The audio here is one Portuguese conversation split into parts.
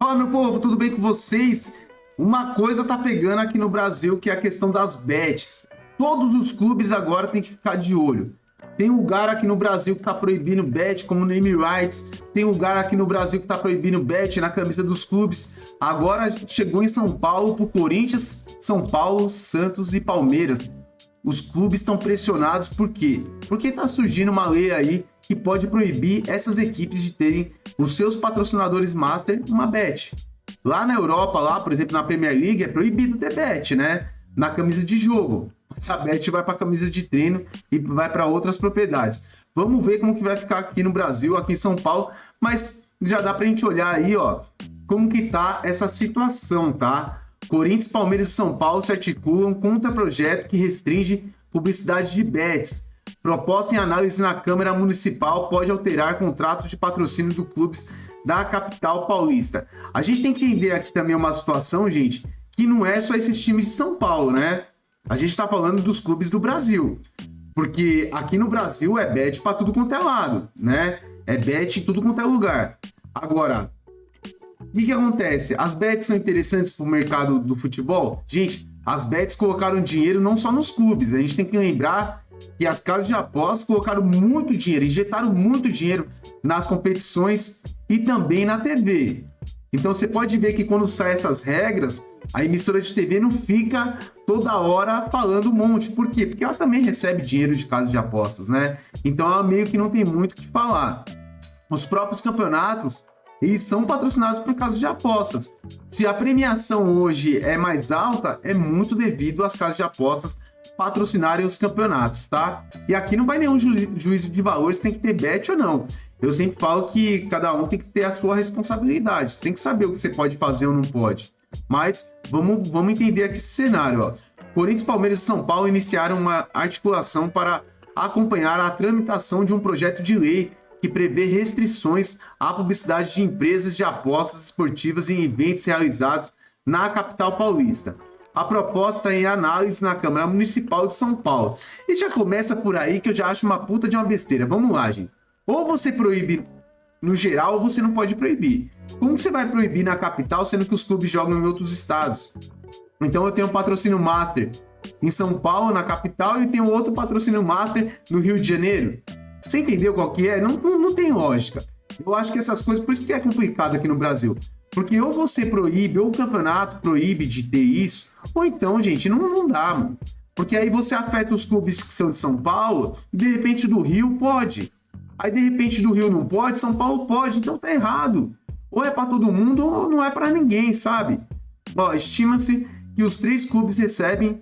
Fala, meu povo, tudo bem com vocês? Uma coisa tá pegando aqui no Brasil, que é a questão das bets. Todos os clubes agora têm que ficar de olho. Tem lugar aqui no Brasil que tá proibindo bet, como no Emirates. Tem lugar aqui no Brasil que tá proibindo bet na camisa dos clubes. Agora chegou em São Paulo pro Corinthians, São Paulo, Santos e Palmeiras. Os clubes estão pressionados por quê? Porque tá surgindo uma lei aí que pode proibir essas equipes de terem os seus patrocinadores master uma bet. Lá na Europa, lá, por exemplo, na Premier League, é proibido ter bet, né? Na camisa de jogo. Essa bet vai para a camisa de treino e vai para outras propriedades. Vamos ver como que vai ficar aqui no Brasil, aqui em São Paulo, mas já dá pra gente olhar aí, ó, como que tá essa situação, tá? Corinthians, Palmeiras e São Paulo se articulam contra projeto que restringe publicidade de bets. Proposta em análise na Câmara Municipal pode alterar contrato de patrocínio do clubes da capital paulista. A gente tem que entender aqui também uma situação, gente, que não é só esses times de São Paulo, né? A gente tá falando dos clubes do Brasil. Porque aqui no Brasil é bet para tudo quanto é lado, né? É bet em tudo quanto é lugar. Agora, o que acontece? As bets são interessantes para o mercado do futebol? Gente, as bets colocaram dinheiro não só nos clubes. A gente tem que lembrar que as casas de apostas colocaram muito dinheiro, injetaram muito dinheiro nas competições e também na TV. Então você pode ver que quando saem essas regras, a emissora de TV não fica toda hora falando um monte. Por quê? Porque ela também recebe dinheiro de casas de apostas, né? Então ela meio que não tem muito o que falar. Os próprios campeonatos, eles são patrocinados por casas de apostas. Se a premiação hoje é mais alta, é muito devido às casas de apostas patrocinarem os campeonatos, tá? E aqui não vai nenhum juízo de valor se tem que ter bet ou não. Eu sempre falo que cada um tem que ter a sua responsabilidade. Você tem que saber o que você pode fazer ou não pode. Mas vamos entender aqui esse cenário, ó. Corinthians, Palmeiras e São Paulo iniciaram uma articulação para acompanhar a tramitação de um projeto de lei que prevê restrições à publicidade de empresas de apostas esportivas em eventos realizados na capital paulista. A proposta é em análise na Câmara Municipal de São Paulo. E já começa por aí que eu já acho uma puta de uma besteira. Vamos lá, gente. Ou você proíbe no geral ou você não pode proibir. Como você vai proibir na capital sendo que os clubes jogam em outros estados? Então eu tenho um patrocínio master em São Paulo, na capital, e tenho outro patrocínio master no Rio de Janeiro. Você entendeu qual que é? Não tem lógica. Eu acho que essas coisas, por isso que é complicado aqui no Brasil. Porque ou você proíbe, ou o campeonato proíbe de ter isso, ou então, gente, não dá, mano. Porque aí você afeta os clubes que são de São Paulo, e de repente do Rio pode. Aí de repente do Rio não pode, São Paulo pode, então tá errado. Ou é para todo mundo ou não é para ninguém, sabe? Ó, estima-se que os três clubes recebem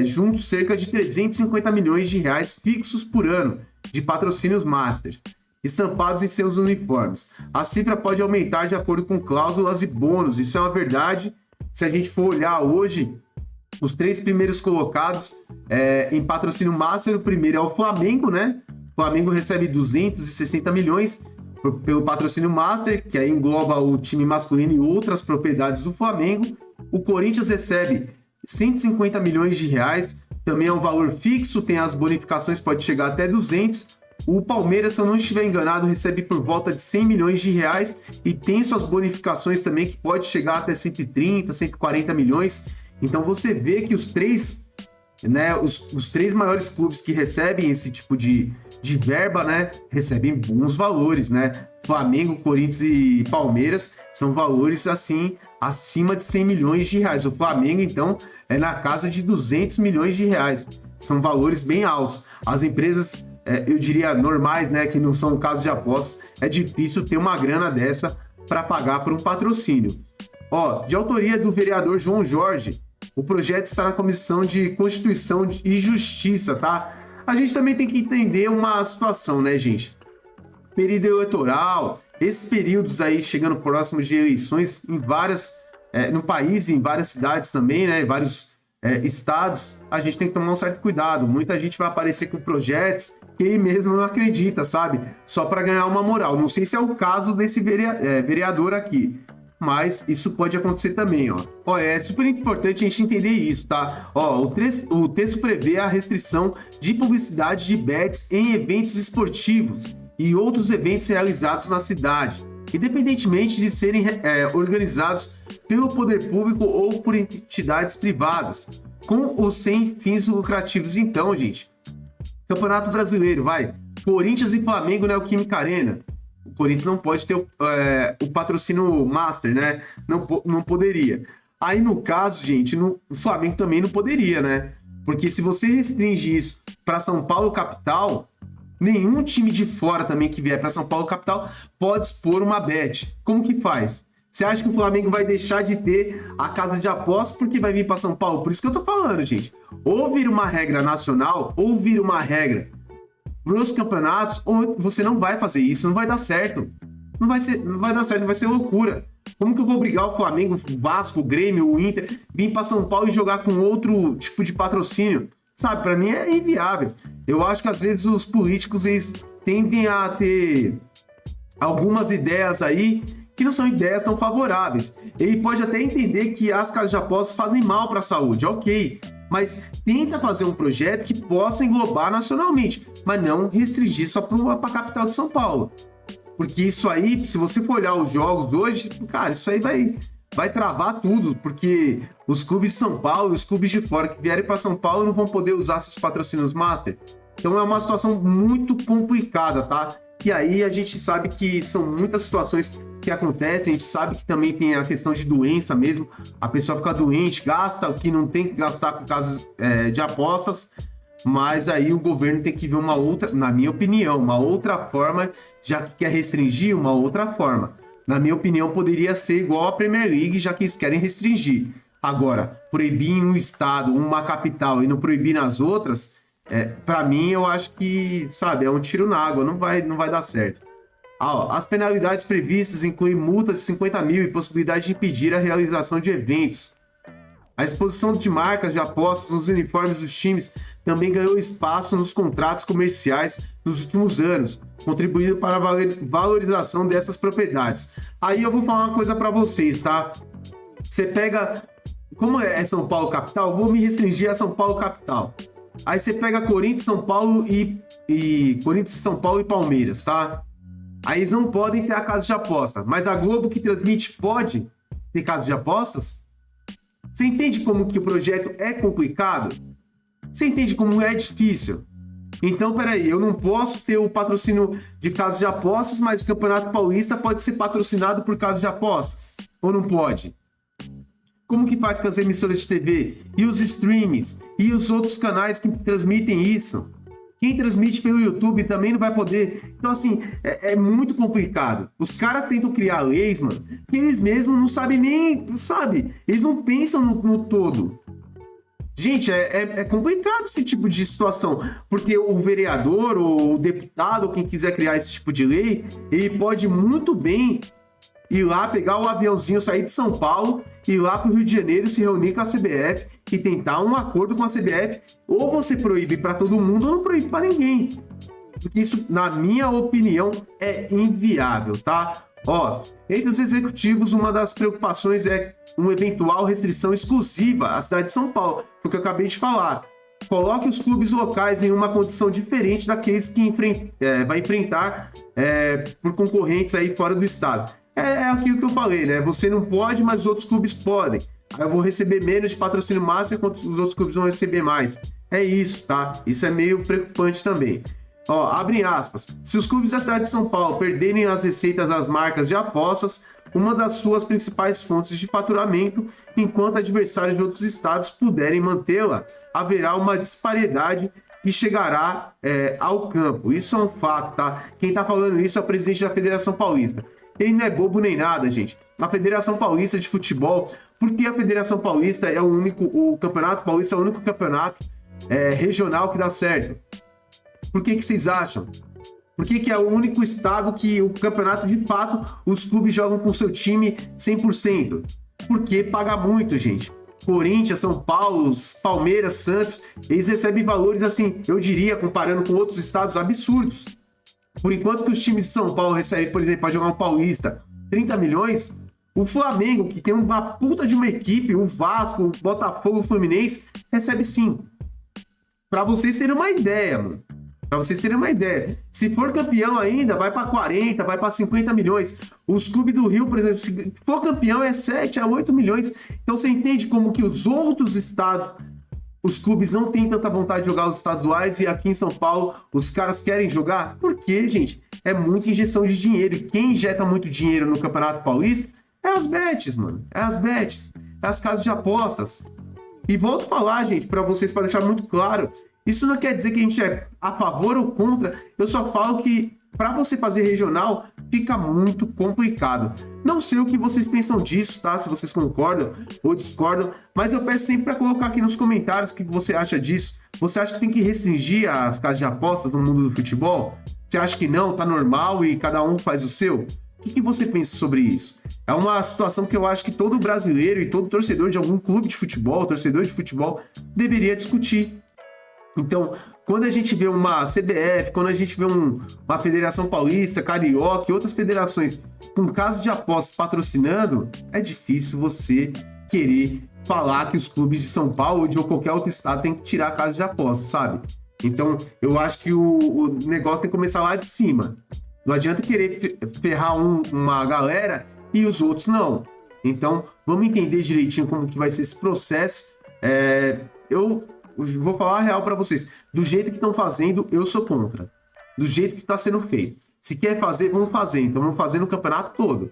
juntos cerca de 350 milhões de reais fixos por ano de patrocínios masters, estampados em seus uniformes. A cifra pode aumentar de acordo com cláusulas e bônus. Isso é uma verdade. Se a gente for olhar hoje, os três primeiros colocados em patrocínio master, o primeiro é o Flamengo, né? O Flamengo recebe 260 milhões pelo patrocínio master, que aí engloba o time masculino e outras propriedades do Flamengo. O Corinthians recebe 150 milhões de reais, também é um valor fixo, tem as bonificações, pode chegar até 200. O Palmeiras, se eu não estiver enganado, recebe por volta de 100 milhões de reais e tem suas bonificações também, que pode chegar até 130, 140 milhões. Então você vê que os três maiores clubes que recebem esse tipo de verba, né, recebem bons valores, né? Flamengo, Corinthians e Palmeiras são valores, assim, acima de 100 milhões de reais. O Flamengo, então, é na casa de 200 milhões de reais. São valores bem altos. As empresas, eu diria, normais, né, que não são casos de apostas, é difícil ter uma grana dessa para pagar por um patrocínio. Ó, de autoria do vereador João Jorge, o projeto está na Comissão de Constituição e Justiça, tá? A gente também tem que entender uma situação, né, gente? Período eleitoral, esses períodos aí chegando próximos de eleições em no país, em várias cidades também, né, em vários estados, a gente tem que tomar um certo cuidado. Muita gente vai aparecer com projetos que ele mesmo não acredita, sabe? Só para ganhar uma moral. Não sei se é o caso desse vereador aqui, mas isso pode acontecer também, ó. Ó, é super importante a gente entender isso, tá? Ó, o texto prevê a restrição de publicidade de bets em eventos esportivos e outros eventos realizados na cidade. independentemente de serem organizados pelo poder público ou por entidades privadas, com ou sem fins lucrativos. Então, gente, Campeonato Brasileiro, vai, Corinthians e Flamengo na Neoquímica Arena. O Corinthians não pode ter o patrocínio Master, né? Não poderia. Aí, no caso, gente, o Flamengo também não poderia, né? Porque se você restringe isso para São Paulo capital, nenhum time de fora também que vier para São Paulo capital pode expor uma bet. Como que faz? Você acha que o Flamengo vai deixar de ter a casa de apostas porque vai vir para São Paulo? Por isso que eu tô falando, gente. Ou vira uma regra nacional, ou vira uma regra para os campeonatos, ou você não vai fazer isso, não vai dar certo. Não vai dar certo, vai ser loucura. Como que eu vou obrigar o Flamengo, o Vasco, o Grêmio, o Inter, vir para São Paulo e jogar com outro tipo de patrocínio? Sabe, para mim é inviável. Eu acho que às vezes os políticos eles tendem a ter algumas ideias aí que não são ideias tão favoráveis. Ele pode até entender que as casas de apostas fazem mal para a saúde, ok. Mas tenta fazer um projeto que possa englobar nacionalmente, mas não restringir só para a capital de São Paulo. Porque isso aí, se você for olhar os jogos hoje, cara, isso aí vai travar tudo, porque os clubes de São Paulo, os clubes de fora que vierem para São Paulo não vão poder usar seus patrocínios Master. Então é uma situação muito complicada, tá? E aí a gente sabe que são muitas situações que acontecem, a gente sabe que também tem a questão de doença mesmo, a pessoa fica doente, gasta o que não tem que gastar com casas de apostas, mas aí o governo tem que ver uma outra, na minha opinião, uma outra forma, já que quer restringir, uma outra forma. Na minha opinião, poderia ser igual a Premier League, já que eles querem restringir. Agora, proibir em um estado, uma capital e não proibir nas outras, para mim, eu acho que, sabe, é um tiro na água, não vai dar certo. As penalidades previstas incluem multas de 50 mil e possibilidade de impedir a realização de eventos. A exposição de marcas de apostas nos uniformes dos times também ganhou espaço nos contratos comerciais nos últimos anos, contribuindo para a valorização dessas propriedades. Aí eu vou falar uma coisa para vocês, tá? Você pega... Como é São Paulo capital, vou me restringir a São Paulo capital. Aí você pega Corinthians, São Paulo Corinthians, São Paulo e Palmeiras, tá? Aí eles não podem ter a casa de aposta, mas a Globo que transmite pode ter casa de apostas? Você entende como que o projeto é complicado? Você entende como é difícil? Então, peraí, eu não posso ter o patrocínio de casa de apostas, mas o Campeonato Paulista pode ser patrocinado por casa de apostas? Ou não pode? Como que faz com as emissoras de TV? E os streams? E os outros canais que transmitem isso? Quem transmite pelo YouTube também não vai poder. Então, assim, é muito complicado. Os caras tentam criar leis, mano, que eles mesmos não sabem nem, sabe? Eles não pensam no todo. Gente, é complicado esse tipo de situação, porque o vereador ou o deputado, ou quem quiser criar esse tipo de lei, ele pode muito bem ir lá, pegar o aviãozinho, sair de São Paulo, ir lá para o Rio de Janeiro, se reunir com a CBF e tentar um acordo com a CBF, ou você proíbe para todo mundo ou não proíbe para ninguém. Porque isso, na minha opinião, é inviável, tá? Ó, entre os executivos, uma das preocupações é uma eventual restrição exclusiva à cidade de São Paulo, foi o que eu acabei de falar. Coloque os clubes locais em uma condição diferente daqueles que vai enfrentar por concorrentes aí fora do estado. É aquilo que eu falei, né? Você não pode, mas os outros clubes podem. Aí eu vou receber menos de patrocínio máximo enquanto os outros clubes vão receber mais. É isso, tá? Isso é meio preocupante também. Ó, abrem aspas. Se os clubes da cidade de São Paulo perderem as receitas das marcas de apostas, uma das suas principais fontes de faturamento, enquanto adversários de outros estados puderem mantê-la, haverá uma disparidade que chegará ao campo. Isso é um fato, tá? Quem tá falando isso é o presidente da Federação Paulista. Ele não é bobo nem nada, gente. A Federação Paulista de Futebol, porque a Federação Paulista é o Campeonato Paulista é o único campeonato regional que dá certo. Por que vocês acham? Por que é o único estado que o campeonato, de fato, os clubes jogam com seu time 100%? Porque paga muito, gente. Corinthians, São Paulo, Palmeiras, Santos, eles recebem valores, assim, eu diria, comparando com outros estados, absurdos. Por enquanto que os times de São Paulo recebem, por exemplo, para jogar um Paulista, 30 milhões, o Flamengo, que tem uma puta de uma equipe, o Vasco, o Botafogo, o Fluminense, recebe 5. Para vocês terem uma ideia, mano. Para vocês terem uma ideia. Se for campeão ainda, vai para 40, vai para 50 milhões. Os clubes do Rio, por exemplo, se for campeão é 7 a 8 milhões. Então você entende como que os outros estados, os clubes não têm tanta vontade de jogar os estaduais e aqui em São Paulo os caras querem jogar? Por quê, gente? É muita injeção de dinheiro. E quem injeta muito dinheiro no Campeonato Paulista é as bets, mano. É as bets. É as casas de apostas. E volto a falar, gente, para vocês, para deixar muito claro, isso não quer dizer que a gente é a favor ou contra, eu só falo que para você fazer regional fica muito complicado. Não sei o que vocês pensam disso, tá? Se vocês concordam ou discordam, mas eu peço sempre para colocar aqui nos comentários o que você acha disso. Você acha que tem que restringir as casas de apostas no mundo do futebol? Você acha que não, tá normal e cada um faz o seu? O que você pensa sobre isso? É uma situação que eu acho que todo brasileiro e todo torcedor de algum clube de futebol, torcedor de futebol, deveria discutir. Então, quando a gente vê uma CBF, quando a gente vê uma Federação Paulista, Carioca e outras federações com casas de apostas patrocinando, é difícil você querer falar que os clubes de São Paulo ou de qualquer outro estado têm que tirar a casa de apostas, sabe? Então, eu acho que o negócio tem que começar lá de cima. Não adianta querer ferrar uma galera e os outros não. Então, vamos entender direitinho como que vai ser esse processo. Eu vou falar a real para vocês. Do jeito que estão fazendo, eu sou contra. Do jeito que está sendo feito. Se quer fazer, vamos fazer. Então, vamos fazer no campeonato todo.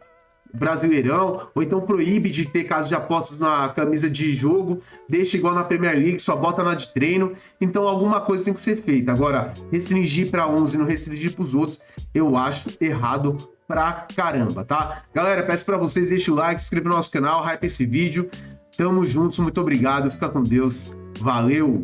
Brasileirão, ou então proíbe de ter casas de apostas na camisa de jogo, deixa igual na Premier League, só bota na de treino. Então, alguma coisa tem que ser feita. Agora, restringir para uns e não restringir para os outros, eu acho errado pra caramba, tá? Galera, peço para vocês, deixa o like, se inscreva no nosso canal, hype esse vídeo. Tamo juntos, muito obrigado, fica com Deus. Valeu!